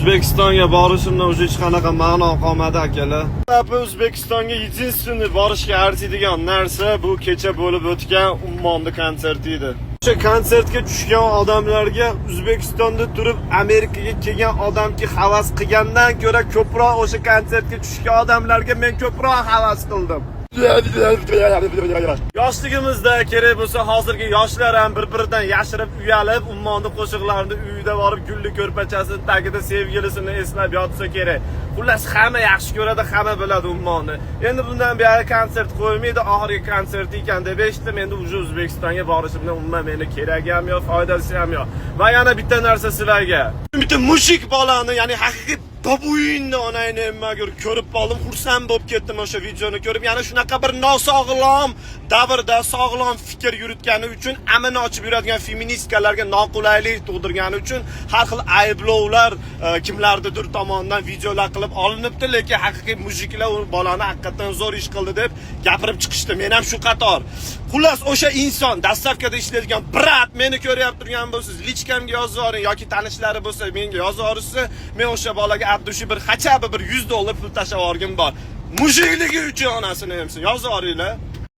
O'zbekistonga borishimdan o'zi hech qanaqa ma'no qolmadi akalar. O'zbekistonga единственный borishga arziydigan narsa bu kecha bo'lib o'tgan Ummonda konsert edi. O'sha konsertga tushgan odamlarga O'zbekistonda turib Amerikaga kelgan odamki havas qilgandan ko'ra ko'proq o'sha konsertga tushgan odamlarga men ko'proq havas qildim. Yoshligimizda kerak bo'lsa hozirgi yoshlar ham bir-biridan yashirib uyalib Ummonda qo'shiqlarni uyida borib gulli ko'rpachasini tagida sevgilisini eslab yotsa kerak. Xullas hamma yaxshi ko'radi, hamma biladi Ummonni. Endi bundan beri konsert qo'ymaydi, oxirgi konsert ekan deb eshitdim. Endi O'zbekistonga borishimdan umuman meni keragi ham yo'q, foydasi ham yo'q. Va yana bitta narsa sizlarga. Bitta mushik bolani, ya'ni haqiqiy babuyinni onayni nimaga ko'rib qoldim, xursand bo'lib ketdim o'sha videoni ko'rib. Ya'ni shunaqa bir nosog'lom davrda sog'lom fikr yuritgani uchun amini ochib yuradigan feministkalarga noqulaylik tug'dirgani uchun har xil ayblovlar kimlardir tomonidan videolar qilib olinibdi, lekin haqiqiy mujiklar u bolani haqiqatan zo'r ish qildi deb gapirib chiqishdi. Men ham shu qator. Xullas o'sha inson dastavkada ishlaydigan brat meni ko'ryapti turgan bo'lsangiz, lichkamga yozib yuboring yoki tanishlari bo'lsa menga yozib yuborsa, men o'sha bolaga Abdushi bir xachabi bir $100 pul tashlab yuborgim bor. Mujikligi uchun onasini emsin. Yozib yuboringlar.